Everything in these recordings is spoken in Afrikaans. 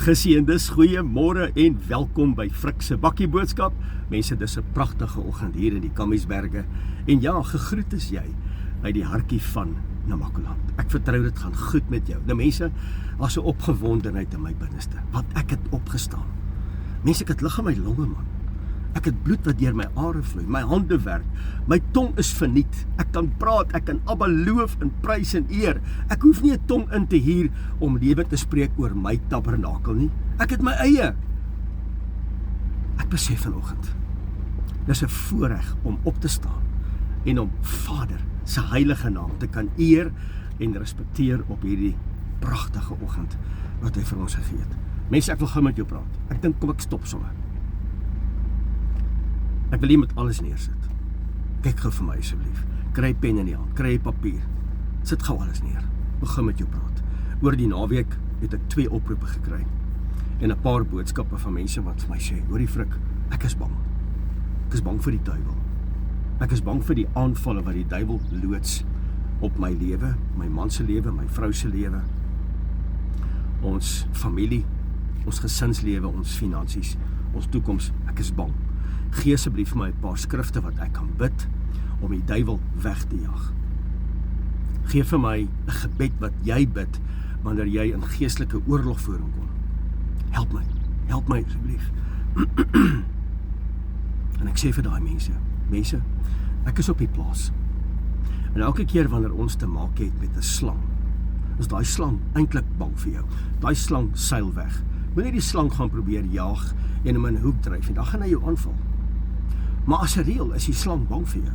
Geseëndes, goeiemôre en welkom by Frikse Bakkie Boodskap. Mense, dis 'n pragtige oggend hier in die Kamiesberge. En ja, gegroet is jy uit die hartjie van Namakoland. Ek vertrou dit gaan goed met jou. Nou mense, was 'n opgewondenheid in my binneste, want ek het opgestaan. Mense, ek het lig in my longe, man. Ek het bloed wat deur my are vloei, my hande werk, my tong is verniet. Ek kan praat, ek kan Abba loof en prys en eer. Ek hoef nie 'n tong in te huur om lewe te spreek oor my tabernakel nie. Ek het my eie. Ek besef vanoggend, dis 'n voorreg om op te staan en om Vader se heilige naam te kan eer en respekteer op hierdie pragtige oggend wat hy vir ons gegee het. Mense, ek wil gou met jou praat. Ek dink kom ek stop sommer. Ek wil hier met alles neersit. Kyk gou vir my asseblief. Kry 'n pen in die hand, kry 'n papier. Sit gou alles neer. Begin met jou praat. Oor die naweek het ek 2 oproepe gekry en 'n paar boodskappe van mense wat vir my sê, hoorie Frik, ek is bang. Ek is bang vir die duiwel. Ek is bang vir die aanvalle wat die duiwel loods op my lewe, my man se lewe, my vrou se lewe, ons familie, ons gesinslewe, ons finansies, ons toekoms. Ek is bang. Gee asseblief vir my 'n paar skrifte wat ek kan bid om die duiwel weg te jag. Gee vir my 'n gebed wat jy bid wanneer jy in geestelike oorlogvoering kom. Help my asseblief. En ek sê vir daai mense, ek is op die plaas. En elke keer wanneer ons te maak het met 'n slang, is daai slang eintlik bang vir jou. Daai slang seil weg. Moenie die slang gaan probeer jaag en hom in 'n hoek dryf en dan gaan hy jou aanval. Maar as 'n reël is die slang bang vir jou.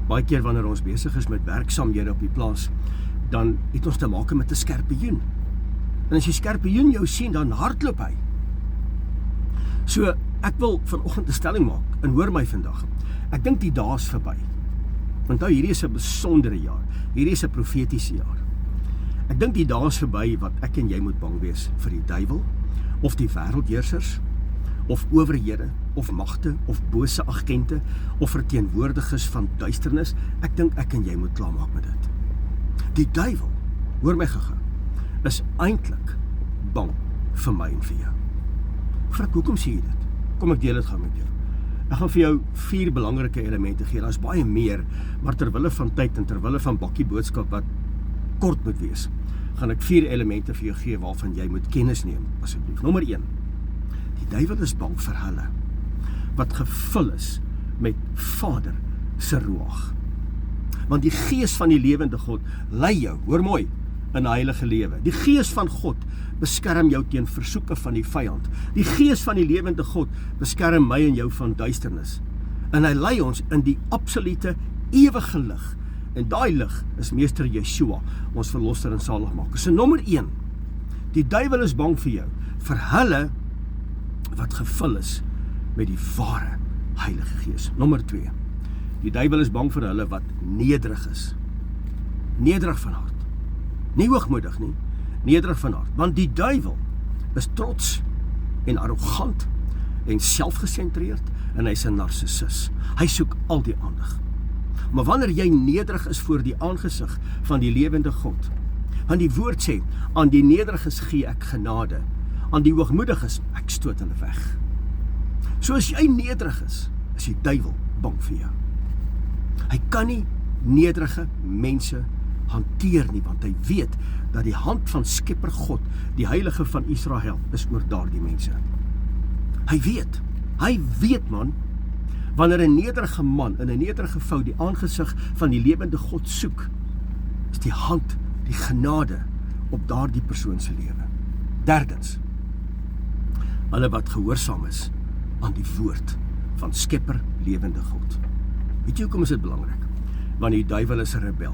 Baie keer wanneer ons besig is met werksaamhede op die plaas, dan het ons te maak met 'n skorpioen. En as die skorpioen jou sien, dan hardloop hy. So, ek wil vanoggend 'n stelling maak en hoor my vandag. Ek dink die dae is verby. Want nou hierdie is 'n besondere jaar. Hierdie is 'n profetiese jaar. Ek dink die dae is verby wat ek en jy moet bang wees vir die duiwel of die wêreldheersers of owerhede of magte of bose agente of verteenwoordigers van duisternis. Ek dink ek en jy moet klaarmaak met dit. Die duiwel, hoor my gou, is eintlik bang vir my en vir jou. Frik, hoekom sê jy dit? Kom ek deel dit gou met jou. Ek gaan vir jou 4 belangrike elemente gee. Daar's baie meer, maar terwille van tyd en terwille van bakkie boodskap wat kort moet wees, gaan ek 4 elemente vir jou gee waarvan jy moet kennis neem, asseblief. Nommer 1. Die duiwel is bang vir hulle wat gevul is met Vader se ruach. Want die gees van die lewende God lei jou, hoor mooi, in 'n heilige lewe. Die gees van God beskerm jou teen versoeke van die vyand. Die gees van die lewende God beskerm my en jou van duisternis. En hy lei ons in die absolute ewige lig. En daai lig is Meester Yeshua, ons verlosser en saligmaker. So nommer 1. Die duiwel is bang vir jou, vir hulle wat gevul is met die ware Heilige Gees. Nommer 2. Die duiwel is bang vir hulle wat nederig is. Nederig van hart. Nie hoogmoedig nie, nederig van hart. Want die duiwel is trots en arrogant en selfgesentreerd en hy's 'n narcissus. Hy soek al die aandag. Maar wanneer jy nederig is voor die aangesig van die lewende God, want die woord sê, aan die nederiges gee ek genade, aan die hoogmoediges, ek stoot hulle weg. So as jy nederig is die duiwel bang vir jou. Hy kan nie nederige mense hanteer nie, want hy weet dat die hand van Skepper God, die Heilige van Israel, is oor daardie mense. Hy weet man, wanneer 'n nederige man en 'n nederige vrou die aangesig van die lewende God soek, is die hand, die genade op daardie persoon se lewe. Derdens, hulle wat gehoorsaam is aan die woord van Skepper lewende God. Weet jy hoekom is dit belangrik? Want die duiwel is 'n rebel.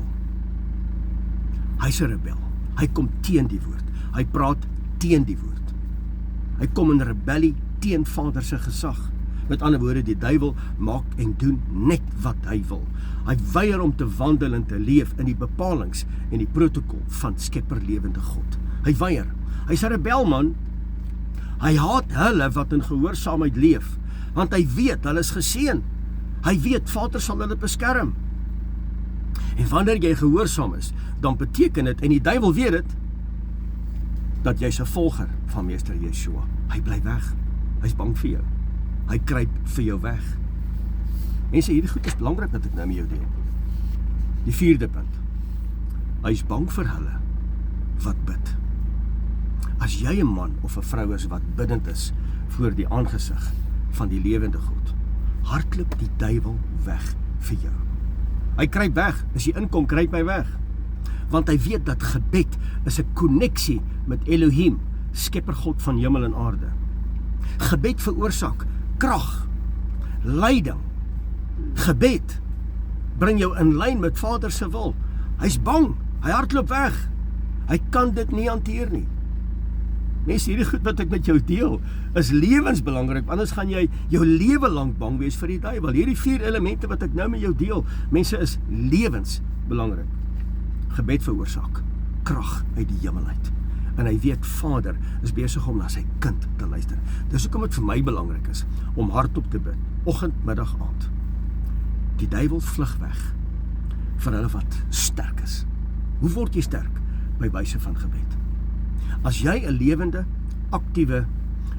Hy's 'n rebel. Hy kom teen die woord. Hy praat teen die woord. Hy kom in rebellie teen Vader se gesag. Met ander woorde, die duiwel maak en doen net wat hy wil. Hy weier om te wandel en te leef in die bepalings en die protokol van Skepper lewende God. Hy weier. Hy's 'n rebel man. Hy haat hulle wat in gehoorsaamheid leef, want hy weet hulle is geseën. Hy weet Vader sal hulle beskerm. En wanneer jy gehoorsaam is, dan beteken dit, en die duiwel weet dit, dat jy's 'n volger van Meester Yeshua. Hy bly weg. Hy's bang vir jou. Hy kruip vir jou weg. Mense, hierdie goed is belangrik dat ek nou met jou deel. Die 4de punt. Hy's bang vir hulle wat bid. As jy 'n man of 'n vrou is wat bidend is voor die aangesig van die lewende God, hardloop die duiwel weg vir jou. Hy kruip weg. As jy inkom, kruip hy weg. Want hy weet dat gebed is 'n koneksie met Elohim, skeppergod van hemel en aarde. Gebed veroorsaak krag, leiding. Gebed bring jou in lyn met Vader se wil. Hy's bang, hy hardloop weg. Hy kan dit nie hanteer nie. Mense, hierdie goed wat ek met jou deel, is lewensbelangrik, anders gaan jy jou lewe lank bang wees vir die duiwel. Hierdie 4 elemente wat ek nou met jou deel, mense, is lewensbelangrik. Gebed veroorsaak krag uit die hemel uit. En hy weet Vader is besig om na sy kind te luister. Dis hoekom dit vir my belangrik is om hardop te bid, oggend, middag, aand. Die duiwel vlug weg vir hulle wat sterk is. Hoe word jy sterk? By wyse van gebed. As jy 'n lewende, aktiewe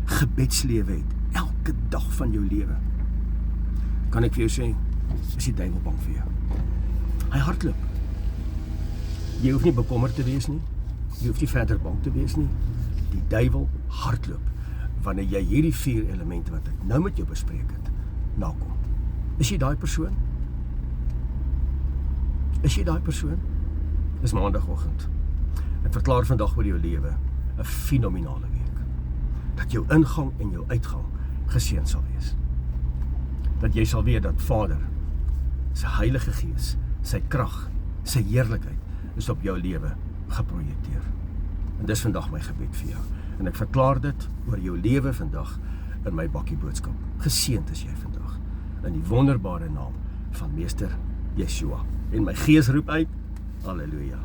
gebedslewe het, elke dag van jou lewe, kan ek vir jou sê, is die duiwel bang vir jou. Hy hardloop. Jy hoef nie bekommerd te wees nie. Jy hoef nie verder bang te wees nie. Die duiwel hardloop wanneer jy hierdie 4 elemente wat ek nou met jou bespreek het, nakom. Is jy daai persoon? Is jy daai persoon? Dis maandagoggend. Ek verklaar vandag oor jou lewe 'n fenominale week. Dat jou ingang en jou uitgang geseën sal wees. Dat jy sal weet dat Vader, sy Heilige Gees, sy krag, sy heerlikheid is op jou lewe geprojekteer. En dis vandag my gebed vir jou. En ek verklaar dit oor jou lewe vandag in my bakkie boodskap. Geseënd is jy vandag in die wonderbare naam van Meester Yeshua. En my gees roep uit, halleluja.